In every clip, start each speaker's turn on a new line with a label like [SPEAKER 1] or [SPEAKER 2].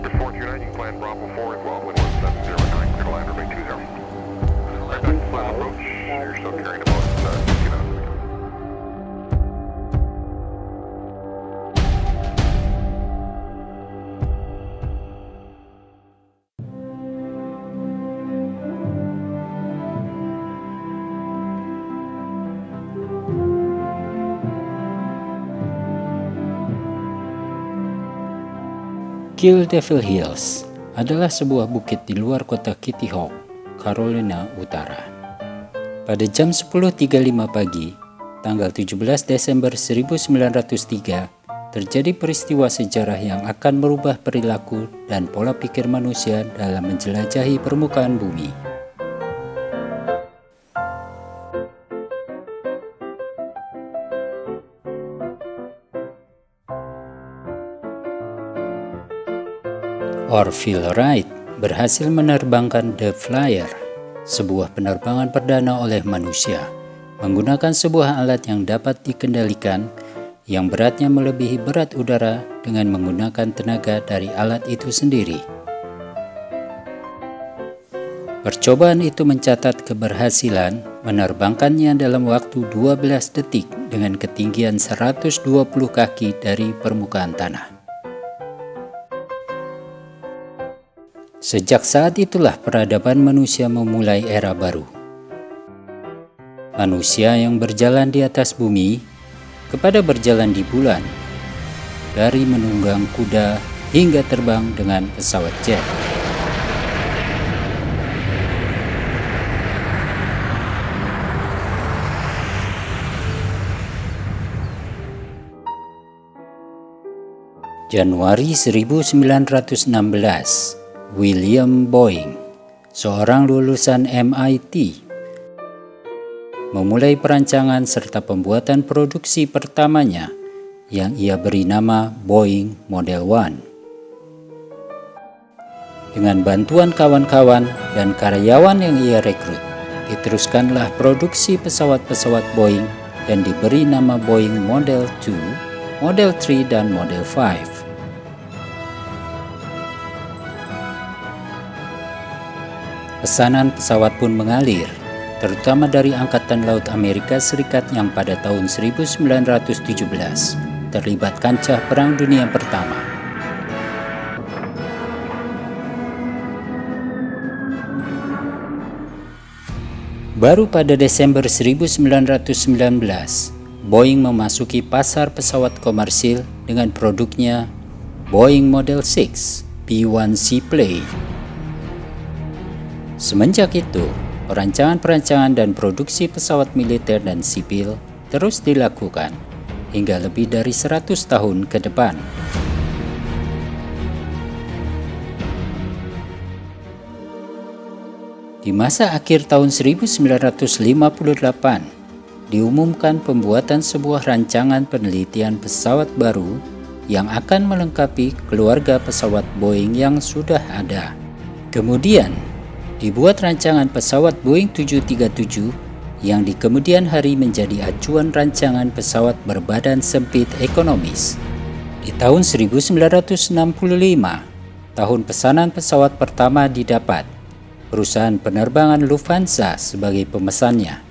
[SPEAKER 1] 429, you can plan Bravo 4 as well, wind 1709, clear to land, runway 20. Back to final approach, you're still carrying about 60 knots.
[SPEAKER 2] Kill Devil Hills adalah sebuah bukit di luar kota Kitty Hawk, Carolina Utara. Pada jam 10.35 pagi, tanggal 17 Desember 1903, terjadi peristiwa sejarah yang akan merubah perilaku dan pola pikir manusia dalam menjelajahi permukaan bumi. Orville Wright berhasil menerbangkan The Flyer, sebuah penerbangan perdana oleh manusia, menggunakan sebuah alat yang dapat dikendalikan yang beratnya melebihi berat udara dengan menggunakan tenaga dari alat itu sendiri. Percobaan itu mencatat keberhasilan menerbangkannya dalam waktu 12 detik dengan ketinggian 120 kaki dari permukaan tanah. Sejak saat itulah peradaban manusia memulai era baru. Manusia yang berjalan di atas bumi kepada berjalan di bulan, dari menunggang kuda hingga terbang dengan pesawat jet. Januari 1916, William Boeing, seorang lulusan MIT, memulai perancangan serta pembuatan produksi pertamanya yang ia beri nama Boeing Model 1. Dengan bantuan kawan-kawan dan karyawan yang ia rekrut, diteruskanlah produksi pesawat-pesawat Boeing dan diberi nama Boeing Model 2, Model 3, dan Model 5. Pesanan pesawat pun mengalir, terutama dari Angkatan Laut Amerika Serikat yang pada tahun 1917 terlibat kancah Perang Dunia Pertama. Baru pada Desember 1919, Boeing memasuki pasar pesawat komersil dengan produknya Boeing Model 6 B-1C Plane. Semenjak itu, perancangan dan produksi pesawat militer dan sipil terus dilakukan hingga lebih dari 100 tahun ke depan. Di masa akhir tahun 1958, diumumkan pembuatan sebuah rancangan penelitian pesawat baru yang akan melengkapi keluarga pesawat Boeing yang sudah ada. Kemudian, dibuat rancangan pesawat Boeing 737 yang di kemudian hari menjadi acuan rancangan pesawat berbadan sempit ekonomis. Di tahun 1965, tahun pesanan pesawat pertama didapat, perusahaan penerbangan Lufthansa sebagai pemesannya.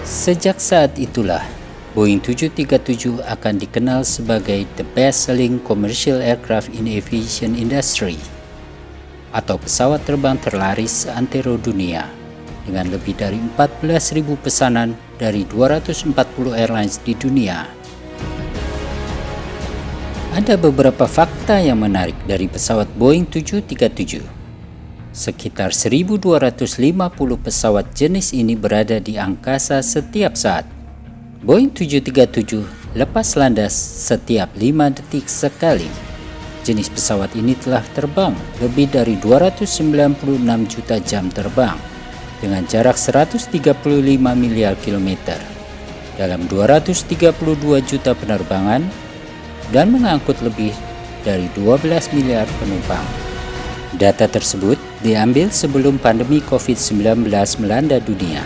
[SPEAKER 2] Sejak saat itulah, Boeing 737 akan dikenal sebagai the best-selling commercial aircraft in aviation industry, atau pesawat terbang terlaris seantero dunia, dengan lebih dari 14.000 pesanan dari 240 airlines di dunia. Ada beberapa fakta yang menarik dari pesawat Boeing 737. Sekitar 1.250 pesawat jenis ini berada di angkasa setiap saat. Boeing 737 lepas landas setiap 5 detik sekali. Jenis pesawat ini telah terbang lebih dari 296 juta jam terbang dengan jarak 135 miliar kilometer dalam 232 juta penerbangan dan mengangkut lebih dari 12 miliar penumpang. Data tersebut diambil sebelum pandemi COVID-19 melanda dunia.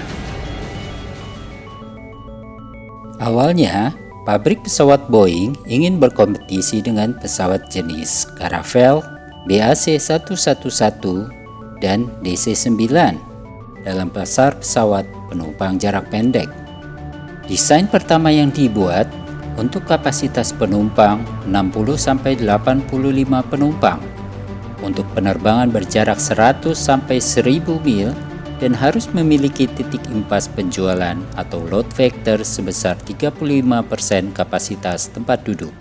[SPEAKER 2] Awalnya, Pabrik pesawat Boeing ingin berkompetisi dengan pesawat jenis Caravelle, BAC-111, dan DC-9 dalam pasar pesawat penumpang jarak pendek. Desain pertama yang dibuat untuk kapasitas penumpang 60-85 penumpang untuk penerbangan berjarak 100-1000 mil dan harus memiliki titik impas penjualan atau load factor sebesar 35% kapasitas tempat duduk.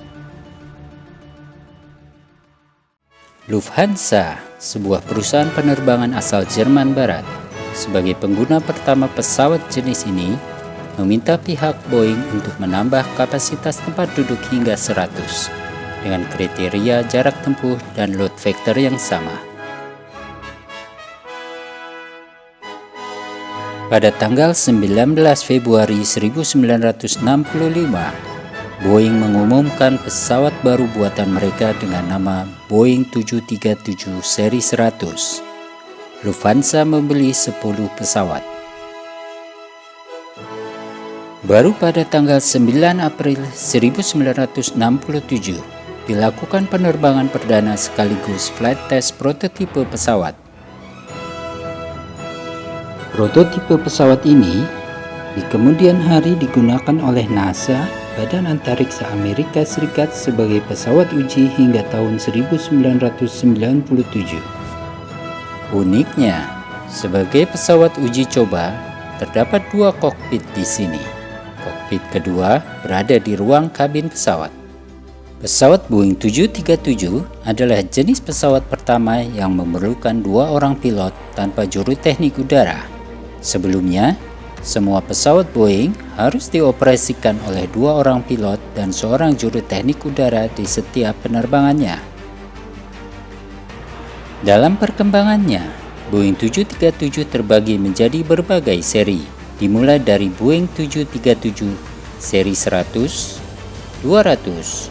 [SPEAKER 2] Lufthansa, sebuah perusahaan penerbangan asal Jerman Barat, sebagai pengguna pertama pesawat jenis ini, meminta pihak Boeing untuk menambah kapasitas tempat duduk hingga 100 dengan kriteria jarak tempuh dan load factor yang sama. Pada tanggal 19 Februari 1965, Boeing mengumumkan pesawat baru buatan mereka dengan nama Boeing 737 seri 100. Lufthansa membeli 10 pesawat. Baru pada tanggal 9 April 1967 dilakukan penerbangan perdana sekaligus flight test prototipe pesawat. Prototipe pesawat ini di kemudian hari digunakan oleh NASA, Badan Antariksa Amerika Serikat, sebagai pesawat uji hingga tahun 1997. Uniknya, sebagai pesawat uji coba, terdapat 2 kokpit di sini. Kokpit kedua berada di ruang kabin pesawat. Pesawat Boeing 737 adalah jenis pesawat pertama yang memerlukan 2 orang pilot tanpa juru teknik udara. Sebelumnya, semua pesawat Boeing harus dioperasikan oleh 2 orang pilot dan seorang juru teknik udara di setiap penerbangannya. Dalam perkembangannya, Boeing 737 terbagi menjadi berbagai seri, dimulai dari Boeing 737 seri 100, 200,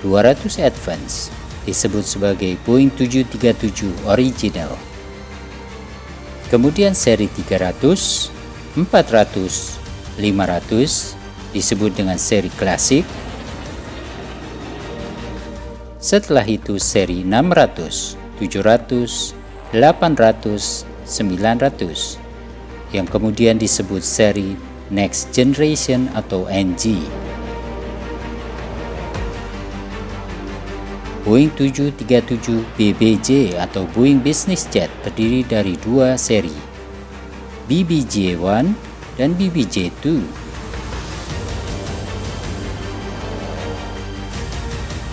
[SPEAKER 2] 200 Advance, disebut sebagai Boeing 737 Original. Kemudian seri 300, 400, 500 disebut dengan seri klasik. Setelah itu seri 600, 700, 800, 900 yang kemudian disebut seri Next Generation atau NG. Boeing 737 BBJ atau Boeing Business Jet terdiri dari 2 seri, BBJ-1 dan BBJ-2.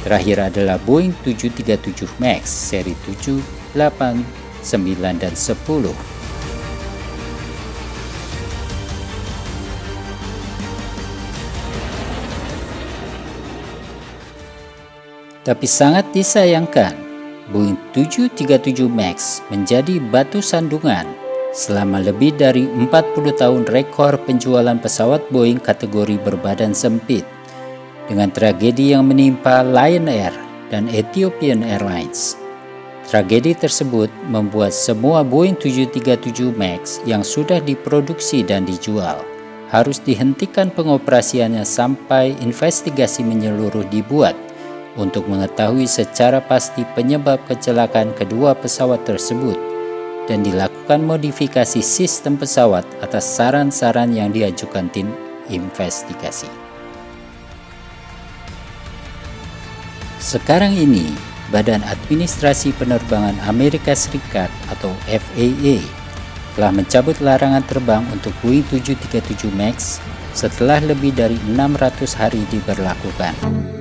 [SPEAKER 2] Terakhir adalah Boeing 737 MAX seri 7, 8, 9, dan 10. Tapi sangat disayangkan, Boeing 737 MAX menjadi batu sandungan selama lebih dari 40 tahun rekor penjualan pesawat Boeing kategori berbadan sempit, dengan tragedi yang menimpa Lion Air dan Ethiopian Airlines. Tragedi tersebut membuat semua Boeing 737 MAX yang sudah diproduksi dan dijual harus dihentikan pengoperasiannya sampai investigasi menyeluruh dibuat untuk mengetahui secara pasti penyebab kecelakaan kedua pesawat tersebut dan dilakukan modifikasi sistem pesawat atas saran-saran yang diajukan tim investigasi. Sekarang ini, Badan Administrasi Penerbangan Amerika Serikat atau FAA telah mencabut larangan terbang untuk Boeing 737 MAX setelah lebih dari 600 hari diberlakukan.